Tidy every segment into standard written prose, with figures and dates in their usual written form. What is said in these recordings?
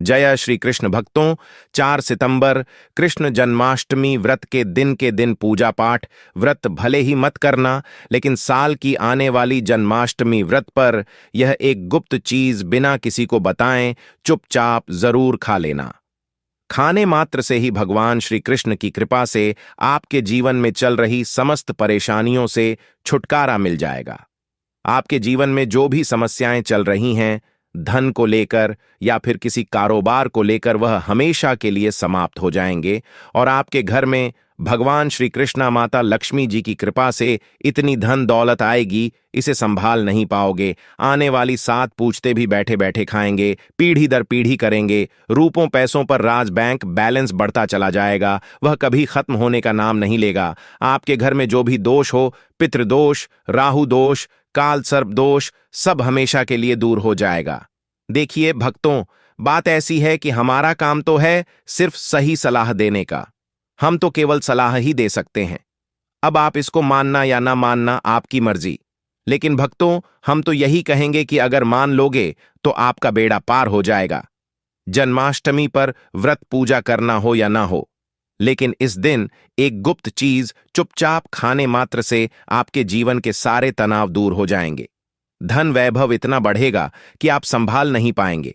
जय श्री कृष्ण भक्तों। 4 सितंबर कृष्ण जन्माष्टमी व्रत के दिन पूजा पाठ व्रत भले ही मत करना, लेकिन साल की आने वाली जन्माष्टमी व्रत पर यह एक गुप्त चीज बिना किसी को बताएं चुपचाप जरूर खा लेना। खाने मात्र से ही भगवान श्री कृष्ण की कृपा से आपके जीवन में चल रही समस्त परेशानियों से छुटकारा मिल जाएगा। आपके जीवन में जो भी समस्याएं चल रही हैं, धन को लेकर या फिर किसी कारोबार को लेकर, वह हमेशा के लिए समाप्त हो जाएंगे और आपके घर में भगवान श्री कृष्णा माता लक्ष्मी जी की कृपा से इतनी धन दौलत आएगी, इसे संभाल नहीं पाओगे। आने वाली 7 पूछते भी बैठे बैठे खाएंगे, पीढ़ी दर पीढ़ी करेंगे। रूपों पैसों पर राज बैंक बैलेंस बढ़ता चला जाएगा, वह कभी खत्म होने का नाम नहीं लेगा। आपके घर में जो भी दोष हो, पितृदोष, राहु दोष, काल सर्प दोष, सब हमेशा के लिए दूर हो जाएगा। देखिए भक्तों, बात ऐसी है कि हमारा काम तो है सिर्फ सही सलाह देने का। हम तो केवल सलाह ही दे सकते हैं। अब आप इसको मानना या ना मानना आपकी मर्जी, लेकिन भक्तों हम तो यही कहेंगे कि अगर मान लोगे तो आपका बेड़ा पार हो जाएगा। जन्माष्टमी पर व्रत पूजा करना हो या ना हो, लेकिन इस दिन एक गुप्त चीज चुपचाप खाने मात्र से आपके जीवन के सारे तनाव दूर हो जाएंगे। धन वैभव इतना बढ़ेगा कि आप संभाल नहीं पाएंगे।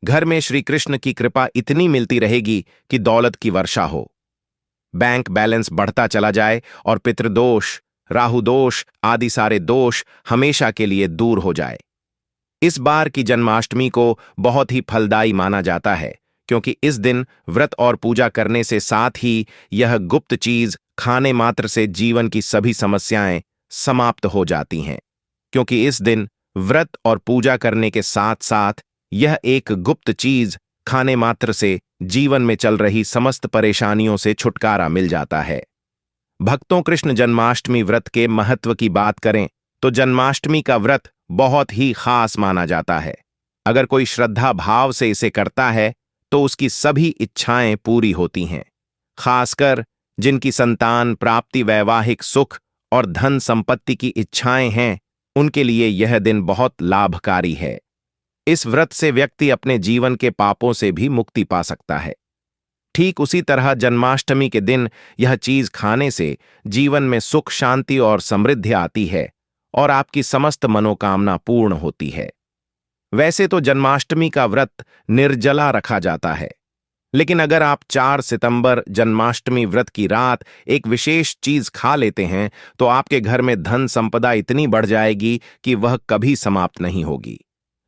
घर में श्री कृष्ण की कृपा इतनी मिलती रहेगी कि दौलत की वर्षा हो, बैंक बैलेंस बढ़ता चला जाए और पितृदोष, राहु दोष आदि सारे दोष हमेशा के लिए दूर हो जाए। इस बार की जन्माष्टमी को बहुत ही फलदायी माना जाता है, क्योंकि इस दिन व्रत और पूजा करने से साथ ही यह गुप्त चीज खाने मात्र से जीवन की सभी समस्याएं समाप्त हो जाती हैं। क्योंकि इस दिन व्रत और पूजा करने के साथ साथ यह एक गुप्त चीज खाने मात्र से जीवन में चल रही समस्त परेशानियों से छुटकारा मिल जाता है। भक्तों, कृष्ण जन्माष्टमी व्रत के महत्व की बात करें तो जन्माष्टमी का व्रत बहुत ही खास माना जाता है। अगर कोई श्रद्धा भाव से इसे करता है तो उसकी सभी इच्छाएं पूरी होती हैं। खासकर जिनकी संतान प्राप्ति, वैवाहिक सुख और धन संपत्ति की इच्छाएं हैं, उनके लिए यह दिन बहुत लाभकारी है। इस व्रत से व्यक्ति अपने जीवन के पापों से भी मुक्ति पा सकता है। ठीक उसी तरह जन्माष्टमी के दिन यह चीज खाने से जीवन में सुख, शांति और समृद्धि आती है और आपकी समस्त मनोकामना पूर्ण होती है। वैसे तो जन्माष्टमी का व्रत निर्जला रखा जाता है, लेकिन अगर आप 4 सितंबर जन्माष्टमी व्रत की रात एक विशेष चीज खा लेते हैं तो आपके घर में धन संपदा इतनी बढ़ जाएगी कि वह कभी समाप्त नहीं होगी।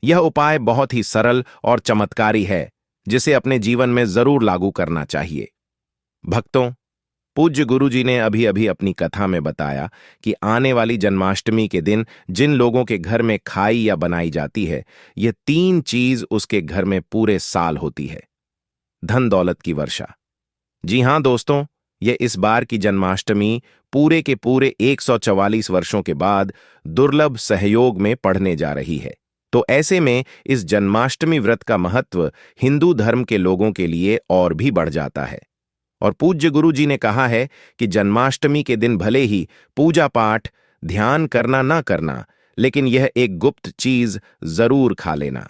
यह उपाय बहुत ही सरल और चमत्कारी है, जिसे अपने जीवन में जरूर लागू करना चाहिए। भक्तों, पूज्य गुरु जी ने अभी अभी अपनी कथा में बताया कि आने वाली जन्माष्टमी के दिन जिन लोगों के घर में खाई या बनाई जाती है, यह 3 चीज उसके घर में पूरे साल होती है। धन दौलत की वर्षा। जी हां दोस्तों, यह इस बार की जन्माष्टमी पूरे के पूरे 144 वर्षों के बाद दुर्लभ सहयोग में पड़ने जा रही है। तो ऐसे में इस जन्माष्टमी व्रत का महत्व हिंदू धर्म के लोगों के लिए और भी बढ़ जाता है। और पूज्य गुरु जी ने कहा है कि जन्माष्टमी के दिन भले ही पूजा पाठ, ध्यान करना ना करना, लेकिन यह एक गुप्त चीज जरूर खा लेना।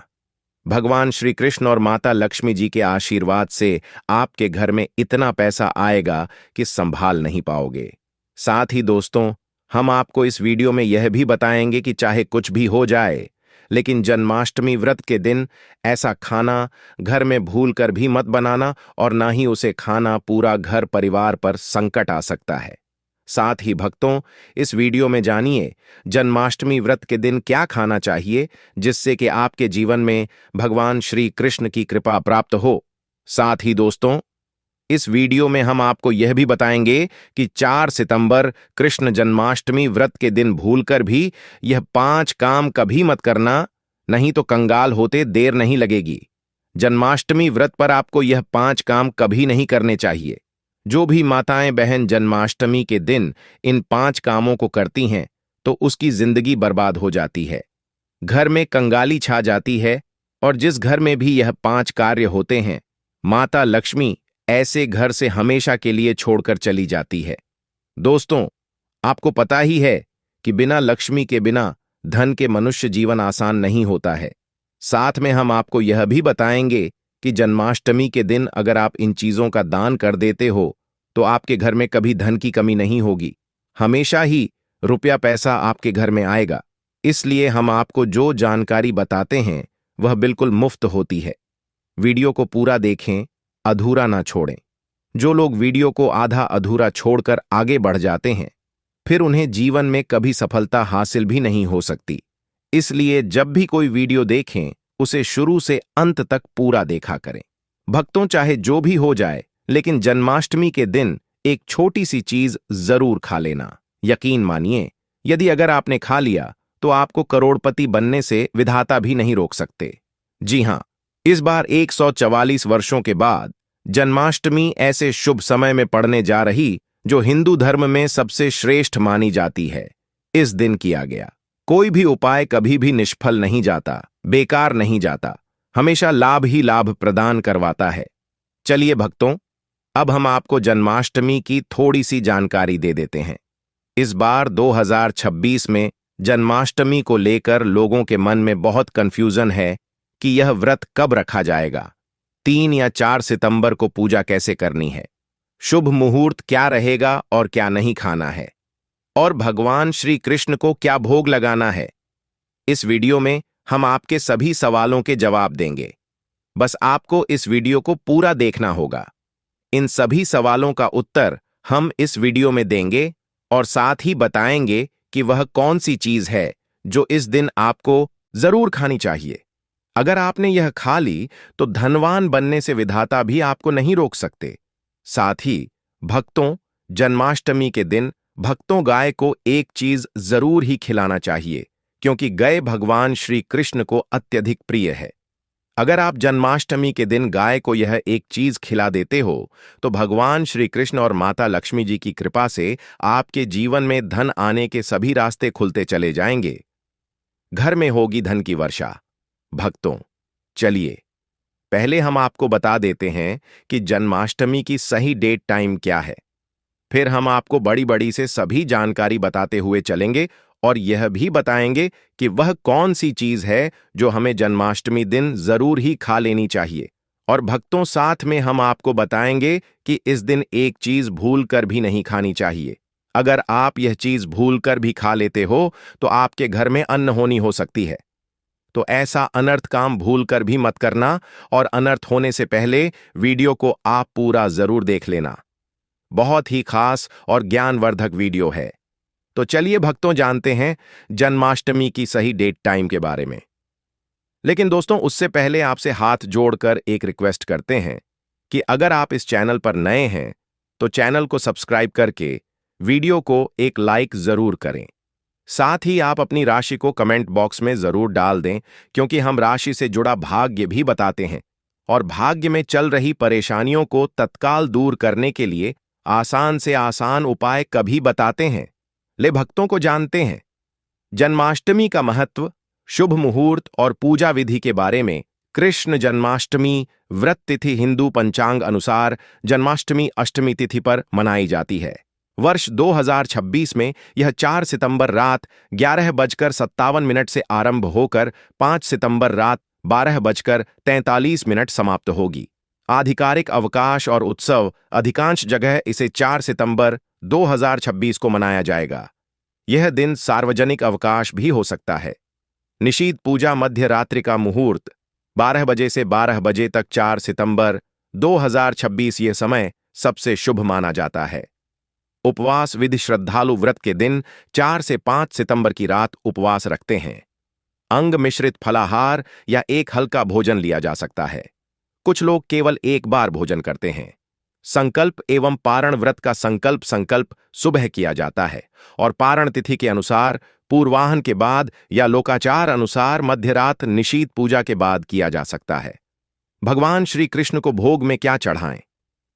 भगवान श्री कृष्ण और माता लक्ष्मी जी के आशीर्वाद से आपके घर में इतना पैसा आएगा कि संभाल नहीं पाओगे। साथ ही दोस्तों, हम आपको इस वीडियो में यह भी बताएंगे कि चाहे कुछ भी हो जाए, लेकिन जन्माष्टमी व्रत के दिन ऐसा खाना घर में भूल कर भी मत बनाना, और ना ही उसे खाना पूरा घर परिवार पर संकट आ सकता है। साथ ही भक्तों, इस वीडियो में जानिए जन्माष्टमी व्रत के दिन क्या खाना चाहिए, जिससे कि आपके जीवन में भगवान श्री कृष्ण की कृपा प्राप्त हो। साथ ही दोस्तों, इस वीडियो में हम आपको यह भी बताएंगे कि 4 सितंबर कृष्ण जन्माष्टमी व्रत के दिन भूलकर भी यह 5 काम कभी मत करना, नहीं तो कंगाल होते देर नहीं लगेगी। जन्माष्टमी व्रत पर आपको यह 5 काम कभी नहीं करने चाहिए। जो भी माताएं बहन जन्माष्टमी के दिन इन 5 कामों को करती हैं तो उसकी जिंदगी बर्बाद हो जाती है, घर में कंगाली छा जाती है, और जिस घर में भी यह 5 कार्य होते हैं, माता लक्ष्मी ऐसे घर से हमेशा के लिए छोड़कर चली जाती है। दोस्तों, आपको पता ही है कि बिना लक्ष्मी के बिना धन के मनुष्य जीवन आसान नहीं होता है। साथ में हम आपको यह भी बताएंगे कि जन्माष्टमी के दिन अगर आप इन चीजों का दान कर देते हो तो आपके घर में कभी धन की कमी नहीं होगी, हमेशा ही रुपया पैसा आपके घर में आएगा। इसलिए हम आपको जो जानकारी बताते हैं वह बिल्कुल मुफ्त होती है। वीडियो को पूरा देखें, अधूरा ना छोड़ें। जो लोग वीडियो को आधा अधूरा छोड़कर आगे बढ़ जाते हैं फिर उन्हें जीवन में कभी सफलता हासिल भी नहीं हो सकती। इसलिए जब भी कोई वीडियो देखें उसे शुरू से अंत तक पूरा देखा करें। भक्तों, चाहे जो भी हो जाए लेकिन जन्माष्टमी के दिन एक छोटी सी चीज जरूर खा लेना। यकीन मानिए, यदि अगर आपने खा लिया तो आपको करोड़पति बनने से विधाता भी नहीं रोक सकते। जी हां, इस बार 144 वर्षों के बाद जन्माष्टमी ऐसे शुभ समय में पड़ने जा रही जो हिंदू धर्म में सबसे श्रेष्ठ मानी जाती है। इस दिन किया गया कोई भी उपाय कभी भी निष्फल नहीं जाता, बेकार नहीं जाता, हमेशा लाभ ही लाभ प्रदान करवाता है। चलिए भक्तों, अब हम आपको जन्माष्टमी की थोड़ी सी जानकारी दे देते हैं। इस बार 2026 में जन्माष्टमी को लेकर लोगों के मन में बहुत कंफ्यूजन है कि यह व्रत कब रखा जाएगा, 3 या 4 सितंबर को पूजा कैसे करनी है, शुभ मुहूर्त क्या रहेगा और क्या नहीं खाना है, और भगवान श्री कृष्ण को क्या भोग लगाना है। इस वीडियो में हम आपके सभी सवालों के जवाब देंगे। बस आपको इस वीडियो को पूरा देखना होगा। इन सभी सवालों का उत्तर हम इस वीडियो में देंगे और साथ ही बताएंगे कि वह कौन सी चीज है जो इस दिन आपको जरूर खानी चाहिए। अगर आपने यह खा ली तो धनवान बनने से विधाता भी आपको नहीं रोक सकते। साथ ही भक्तों, जन्माष्टमी के दिन भक्तों गाय को एक चीज जरूर ही खिलाना चाहिए, क्योंकि गाय भगवान श्री कृष्ण को अत्यधिक प्रिय है। अगर आप जन्माष्टमी के दिन गाय को यह एक चीज खिला देते हो तो भगवान श्री कृष्ण और माता लक्ष्मी जी की कृपा से आपके जीवन में धन आने के सभी रास्ते खुलते चले जाएंगे। घर में होगी धन की वर्षा। भक्तों, चलिए पहले हम आपको बता देते हैं कि जन्माष्टमी की सही डेट टाइम क्या है। फिर हम आपको बड़ी बड़ी से सभी जानकारी बताते हुए चलेंगे और यह भी बताएंगे कि वह कौन सी चीज है जो हमें जन्माष्टमी दिन जरूर ही खा लेनी चाहिए। और भक्तों, साथ में हम आपको बताएंगे कि इस दिन एक चीज भूल कर भी नहीं खानी चाहिए। अगर आप यह चीज भूल कर भी खा लेते हो तो आपके घर में अनहोनी हो सकती है। तो ऐसा अनर्थ काम भूल कर भी मत करना और अनर्थ होने से पहले वीडियो को आप पूरा जरूर देख लेना। बहुत ही खास और ज्ञानवर्धक वीडियो है। तो चलिए भक्तों, जानते हैं जन्माष्टमी की सही डेट टाइम के बारे में। लेकिन दोस्तों, उससे पहले आपसे हाथ जोड़कर एक रिक्वेस्ट करते हैं कि अगर आप इस चैनल पर नए हैं तो चैनल को सब्सक्राइब करके वीडियो को एक लाइक जरूर करें। साथ ही आप अपनी राशि को कमेंट बॉक्स में जरूर डाल दें, क्योंकि हम राशि से जुड़ा भाग्य भी बताते हैं और भाग्य में चल रही परेशानियों को तत्काल दूर करने के लिए आसान से आसान उपाय कभी बताते हैं। ले भक्तों को जानते हैं जन्माष्टमी का महत्व, शुभ मुहूर्त और पूजा विधि के बारे में। कृष्ण जन्माष्टमी व्रत तिथि हिंदू पंचांग अनुसार जन्माष्टमी अष्टमी तिथि पर मनाई जाती है। वर्ष 2026 में यह 4 सितंबर रात 11:57 से आरंभ होकर 5 सितंबर रात 12:43 समाप्त होगी। आधिकारिक अवकाश और उत्सव अधिकांश जगह इसे 4 सितंबर 2026 को मनाया जाएगा। यह दिन सार्वजनिक अवकाश भी हो सकता है। निशीथ पूजा मध्य रात्रि का मुहूर्त 12 बजे से 12 बजे तक 4 सितंबर 2026 ये समय सबसे शुभ माना जाता है। उपवास विधि, श्रद्धालु व्रत के दिन 4 से 5 सितंबर की रात उपवास रखते हैं। अंग मिश्रित फलाहार या एक हल्का भोजन लिया जा सकता है। कुछ लोग केवल एक बार भोजन करते हैं। संकल्प एवं पारण व्रत का संकल्प सुबह किया जाता है और पारण तिथि के अनुसार पूर्वाहन के बाद या लोकाचार अनुसार मध्यरात निशीथ पूजा के बाद किया जा सकता है। भगवान श्री कृष्ण को भोग में क्या चढ़ाएं?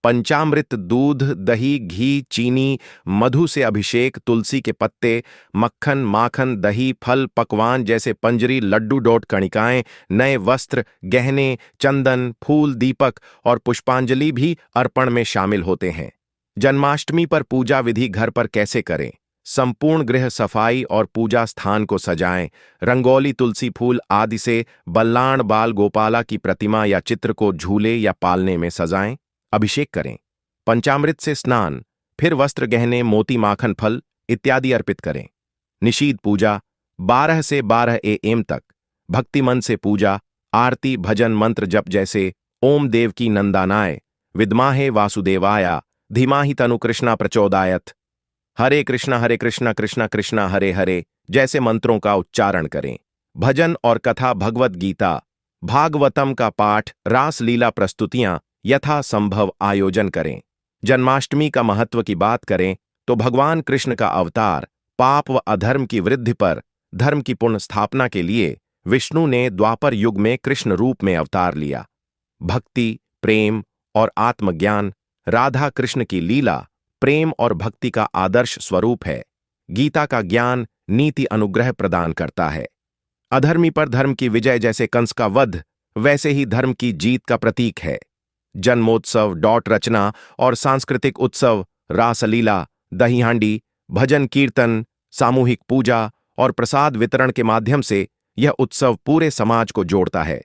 पंचामृत, दूध, दही, घी, चीनी, मधु से अभिषेक, तुलसी के पत्ते, मक्खन, माखन, दही, फल, पकवान जैसे पंजरी, लड्डू, डोट, कणिकाएं, नए वस्त्र, गहने, चंदन, फूल, दीपक और पुष्पांजलि भी अर्पण में शामिल होते हैं। जन्माष्टमी पर पूजा विधि घर पर कैसे करें? संपूर्ण गृह सफाई और पूजा स्थान को सजाएं। रंगोली, तुलसी फूल आदि से बल्लाण बाल गोपाला की प्रतिमा या चित्र को झूले या पालने में सजाएं। अभिषेक करें। पंचामृत से स्नान, फिर वस्त्र, गहने, मोती, माखन, फल इत्यादि अर्पित करें। निषीध पूजा 12 से 12 AM तक भक्ति मन से पूजा, आरती, भजन, मंत्र जप जैसे ओम देवकी नंदनाय विद्महे वासुदेवाय धीमहि तनु कृष्णा प्रचोदयात्, हरे कृष्णा कृष्णा कृष्णा हरे हरे जैसे मंत्रों का उच्चारण करें। भजन और कथा, भगवत गीता, भागवतम का पाठ, रास लीला प्रस्तुतियां यथा संभव आयोजन करें। जन्माष्टमी का महत्व की बात करें तो भगवान कृष्ण का अवतार पाप व अधर्म की वृद्धि पर धर्म की पुनः स्थापना के लिए विष्णु ने द्वापर युग में कृष्ण रूप में अवतार लिया। भक्ति, प्रेम और आत्मज्ञान, राधा कृष्ण की लीला प्रेम और भक्ति का आदर्श स्वरूप है। गीता का ज्ञान नीति अनुग्रह प्रदान करता है। अधर्मी पर धर्म की विजय, जैसे कंस का वध, वैसे ही धर्म की जीत का प्रतीक है। जन्मोत्सव, डॉट रचना और सांस्कृतिक उत्सव, रासलीला, दही हांडी, भजन कीर्तन, सामूहिक पूजा और प्रसाद वितरण के माध्यम से यह उत्सव पूरे समाज को जोड़ता है।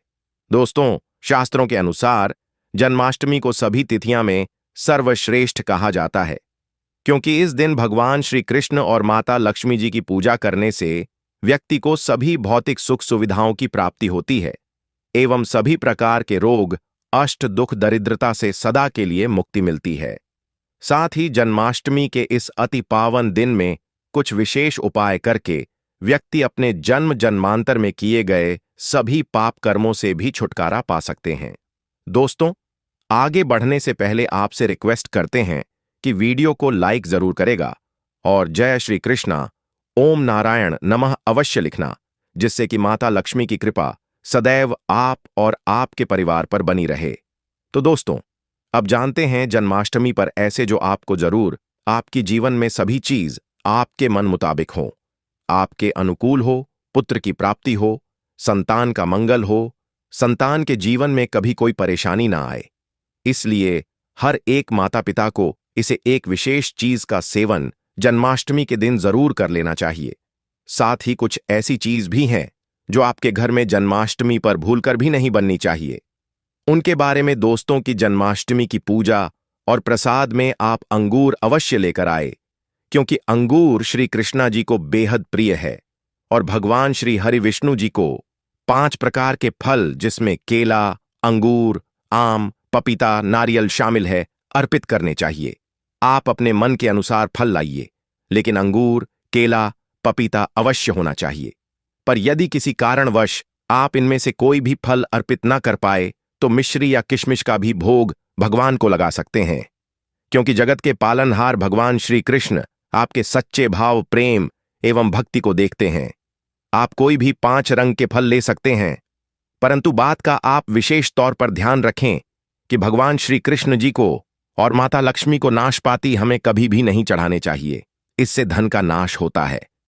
दोस्तों, शास्त्रों के अनुसार जन्माष्टमी को सभी तिथियां में सर्वश्रेष्ठ कहा जाता है, क्योंकि इस दिन भगवान श्री कृष्ण और माता लक्ष्मी जी की पूजा करने से व्यक्ति को सभी भौतिक सुख सुविधाओं की प्राप्ति होती है एवं सभी प्रकार के रोग, अष्ट, दुख, दरिद्रता से सदा के लिए मुक्ति मिलती है। साथ ही जन्माष्टमी के इस अति पावन दिन में कुछ विशेष उपाय करके व्यक्ति अपने जन्म जन्मांतर में किए गए सभी पाप कर्मों से भी छुटकारा पा सकते हैं। दोस्तों, आगे बढ़ने से पहले आपसे रिक्वेस्ट करते हैं कि वीडियो को लाइक जरूर करेगा और जय श्री कृष्णा, ओम नारायण नमः अवश्य लिखना, जिससे कि माता लक्ष्मी की कृपा सदैव आप और आपके परिवार पर बनी रहे। तो दोस्तों, अब जानते हैं जन्माष्टमी पर ऐसे जो आपको जरूर आपकी जीवन में सभी चीज आपके मन मुताबिक हो, आपके अनुकूल हो, पुत्र की प्राप्ति हो, संतान का मंगल हो, संतान के जीवन में कभी कोई परेशानी ना आए। इसलिए हर एक माता पिता को इसे एक विशेष चीज का सेवन जन्माष्टमी के दिन जरूर कर लेना चाहिए। साथ ही कुछ ऐसी चीज भी हैं जो आपके घर में जन्माष्टमी पर भूलकर भी नहीं बननी चाहिए। उनके बारे में दोस्तों की जन्माष्टमी की पूजा और प्रसाद में आप अंगूर अवश्य लेकर आए, क्योंकि अंगूर श्री कृष्णा जी को बेहद प्रिय है और भगवान श्री हरि विष्णु जी को 5 प्रकार के फल, जिसमें केला, अंगूर, आम, पपीता, नारियल शामिल है, अर्पित करने चाहिए। आप अपने मन के अनुसार फल लाइए, लेकिन अंगूर, केला, पपीता अवश्य होना चाहिए। पर यदि किसी कारणवश आप इनमें से कोई भी फल अर्पित न कर पाए तो मिश्री या किशमिश का भी भोग भगवान को लगा सकते हैं, क्योंकि जगत के पालनहार भगवान श्री कृष्ण आपके सच्चे भाव, प्रेम एवं भक्ति को देखते हैं। आप कोई भी 5 रंग के फल ले सकते हैं, परंतु बात का आप विशेष तौर पर ध्यान रखें कि भगवान श्री कृष्ण जी को और माता लक्ष्मी को नाशपाती हमें कभी भी नहीं चढ़ाने चाहिए। इससे धन का नाश होता है।